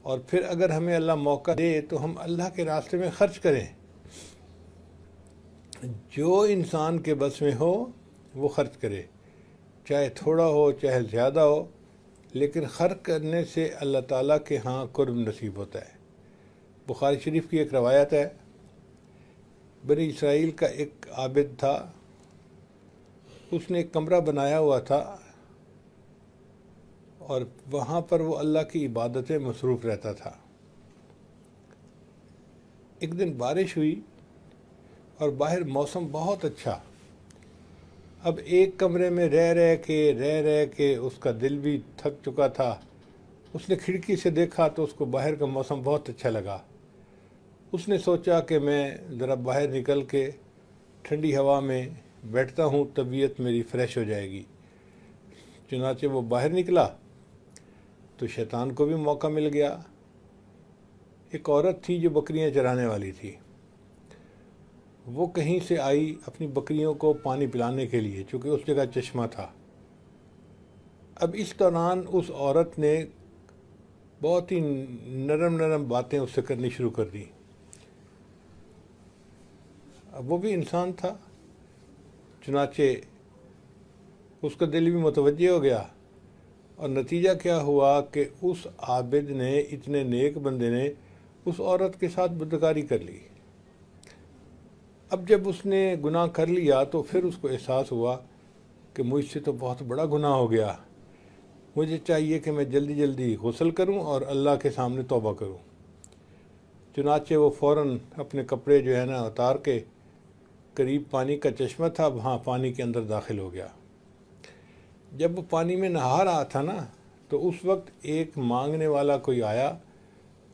اور پھر اگر ہمیں اللہ موقع دے تو ہم اللہ کے راستے میں خرچ کریں. جو انسان کے بس میں ہو وہ خرچ کرے، چاہے تھوڑا ہو چاہے زیادہ ہو، لیکن خرچ کرنے سے اللہ تعالیٰ کے ہاں قرب نصیب ہوتا ہے. بخاری شریف کی ایک روایت ہے، بنی اسرائیل کا ایک عابد تھا، اس نے ایک کمرہ بنایا ہوا تھا اور وہاں پر وہ اللہ کی عبادتیں مصروف رہتا تھا. ایک دن بارش ہوئی اور باہر موسم بہت اچھا. اب ایک کمرے میں رہ کے اس کا دل بھی تھک چکا تھا. اس نے کھڑکی سے دیکھا تو اس کو باہر کا موسم بہت اچھا لگا. اس نے سوچا کہ میں ذرا باہر نکل کے ٹھنڈی ہوا میں بیٹھتا ہوں، طبیعت میری فریش ہو جائے گی. چنانچہ وہ باہر نکلا تو شیطان کو بھی موقع مل گیا. ایک عورت تھی جو بکریاں چرانے والی تھی. وہ کہیں سے آئی اپنی بکریوں کو پانی پلانے کے لیے، چونکہ اس جگہ چشمہ تھا. اب اس دوران اس عورت نے بہت ہی نرم باتیں اس سے کرنی شروع کر دی. اب وہ بھی انسان تھا، چنانچہ اس کا دل بھی متوجہ ہو گیا، اور نتیجہ کیا ہوا کہ اس عابد نے، اتنے نیک بندے نے، اس عورت کے ساتھ بدکاری کر لی. اب جب اس نے گناہ کر لیا تو پھر اس کو احساس ہوا کہ مجھ سے تو بہت بڑا گناہ ہو گیا، مجھے چاہیے کہ میں جلدی غسل کروں اور اللہ کے سامنے توبہ کروں. چنانچہ وہ فوراً اپنے کپڑے جو ہے نا اتار کے، قریب پانی کا چشمہ تھا وہاں پانی کے اندر داخل ہو گیا. جب وہ پانی میں نہا رہا تھا نا تو اس وقت ایک مانگنے والا کوئی آیا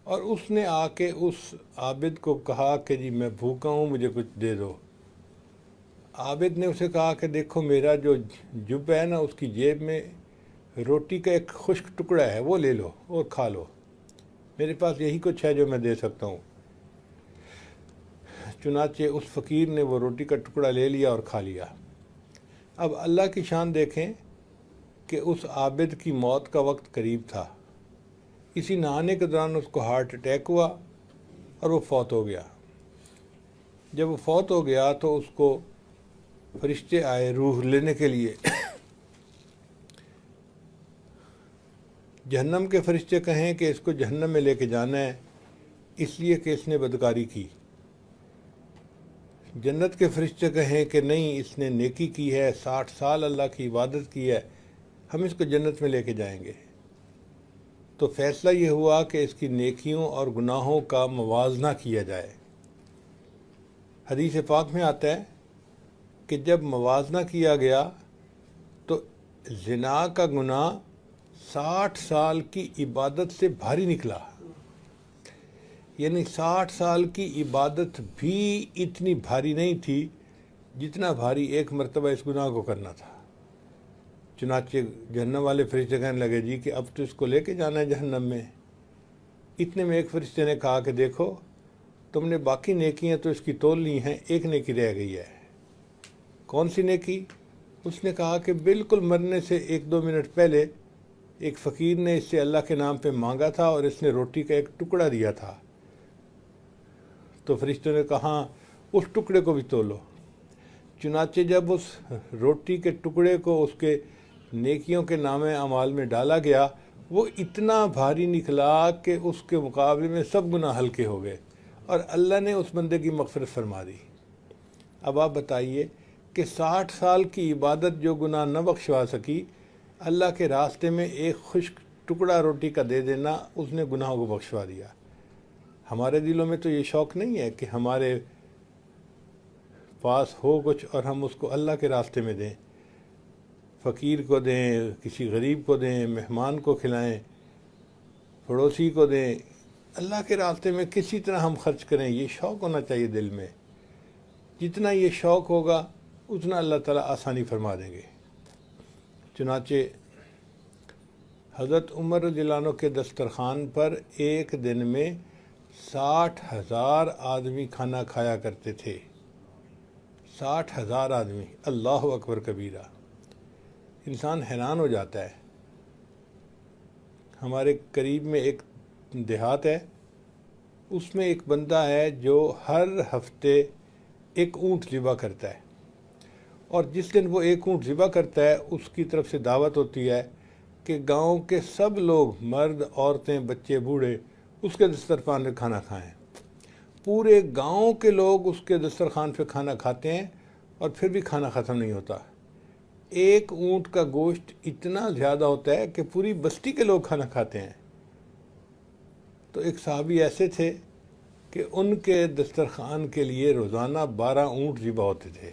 اور اس نے آ کے اس عابد کو کہا کہ جی میں بھوکا ہوں، مجھے کچھ دے دو. عابد نے اسے کہا کہ دیکھو میرا جو جب ہے نا اس کی جیب میں روٹی کا ایک خشک ٹکڑا ہے، وہ لے لو اور کھا لو، میرے پاس یہی کچھ ہے جو میں دے سکتا ہوں. چنانچہ اس فقیر نے وہ روٹی کا ٹکڑا لے لیا اور کھا لیا. اب اللہ کی شان دیکھیں کہ اس عابد کی موت کا وقت قریب تھا. اسی نہانے کے دوران اس کو ہارٹ اٹیک ہوا اور وہ فوت ہو گیا. جب وہ فوت ہو گیا تو اس کو فرشتے آئے روح لینے کے لیے. جہنم کے فرشتے کہیں کہ اس کو جہنم میں لے کے جانا ہے اس لیے کہ اس نے بدکاری کی. جنت کے فرشتے کہیں کہ نہیں، اس نے نیکی کی ہے، 60 سال اللہ کی عبادت کی ہے، ہم اس کو جنت میں لے کے جائیں گے. تو فیصلہ یہ ہوا کہ اس کی نیکیوں اور گناہوں کا موازنہ کیا جائے. حدیث پاک میں آتا ہے کہ جب موازنہ کیا گیا تو زنا کا گناہ 60 سال کی عبادت سے بھاری نکلا. یعنی 60 سال کی عبادت بھی اتنی بھاری نہیں تھی جتنا بھاری ایک مرتبہ اس گناہ کو کرنا تھا. چنانچہ جہنم والے فرشتے کہنے لگے جی کہ اب تو اس کو لے کے جانا ہے جہنم میں. اتنے میں ایک فرشتے نے کہا کہ دیکھو تم نے باقی نیکیاں تو اس کی تول لی ہیں، ایک نیکی رہ گئی ہے. کون سی نیکی؟ اس نے کہا کہ بالکل مرنے سے 1-2 منٹ پہلے ایک فقیر نے اس سے اللہ کے نام پہ مانگا تھا اور اس نے روٹی کا ایک ٹکڑا دیا تھا. تو فرشتوں نے کہا اس ٹکڑے کو بھی تولو. چنانچہ جب اس روٹی کے ٹکڑے کو اس کے نیکیوں کے نام اعمال میں ڈالا گیا، وہ اتنا بھاری نکلا کہ اس کے مقابلے میں سب گناہ ہلکے ہو گئے اور اللہ نے اس بندے کی مغفرت فرما دی. اب آپ بتائیے کہ 60 سال کی عبادت جو گناہ نہ بخشوا سکی، اللہ کے راستے میں ایک خشک ٹکڑا روٹی کا دے دینا اس نے گناہوں کو بخشوا دیا. ہمارے دلوں میں تو یہ شوق نہیں ہے کہ ہمارے پاس ہو کچھ اور ہم اس کو اللہ کے راستے میں دیں، فقیر کو دیں، کسی غریب کو دیں، مہمان کو کھلائیں، پڑوسی کو دیں، اللہ کے راستے میں کسی طرح ہم خرچ کریں. یہ شوق ہونا چاہیے دل میں. جتنا یہ شوق ہوگا اتنا اللہ تعالیٰ آسانی فرما دیں گے. چنانچہ حضرت عمر رضی اللہ عنہ کے دسترخوان پر ایک دن میں 60,000 آدمی کھانا کھایا کرتے تھے. 60,000 آدمی، اللہ اکبر کبیرہ. انسان حیران ہو جاتا ہے. ہمارے قریب میں ایک دیہات ہے، اس میں ایک بندہ ہے جو ہر ہفتے ایک اونٹ ذبح کرتا ہے، اور جس دن وہ ایک اونٹ ذبح کرتا ہے اس کی طرف سے دعوت ہوتی ہے کہ گاؤں کے سب لوگ، مرد، عورتیں، بچے، بوڑھے، اس کے دسترخوان پہ کھانا کھائیں۔ پورے گاؤں کے لوگ اس کے دسترخوان پہ کھانا کھاتے ہیں اور پھر بھی کھانا ختم نہیں ہوتا۔ ایک اونٹ کا گوشت اتنا زیادہ ہوتا ہے کہ پوری بستی کے لوگ کھانا کھاتے ہیں۔ تو ایک صحابی ایسے تھے کہ ان کے دسترخوان کے لیے روزانہ 12 اونٹ ذبح ہوتے تھے۔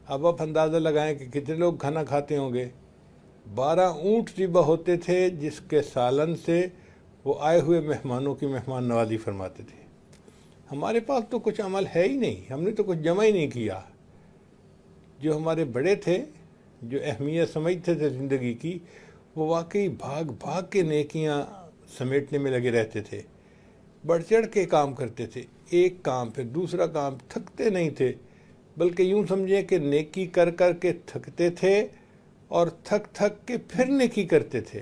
اب آپ اندازہ لگائیں کہ کتنے لوگ کھانا کھاتے ہوں گے۔ 12 اونٹ ذبح ہوتے تھے جس کے سالن سے وہ آئے ہوئے مہمانوں کی مہمان نوازی فرماتے تھے۔ ہمارے پاس تو کچھ عمل ہے ہی نہیں، ہم نے تو کچھ جمع ہی نہیں کیا۔ جو ہمارے بڑے تھے، جو اہمیت سمجھتے تھے زندگی کی، وہ واقعی بھاگ بھاگ کے نیکیاں سمیٹنے میں لگے رہتے تھے، بڑھ چڑھ کے کام کرتے تھے، ایک کام پھر دوسرا کام، تھکتے نہیں تھے، بلکہ یوں سمجھیں کہ نیکی کر کر کے تھکتے تھے اور تھک تھک کے پھر نیکی کرتے تھے۔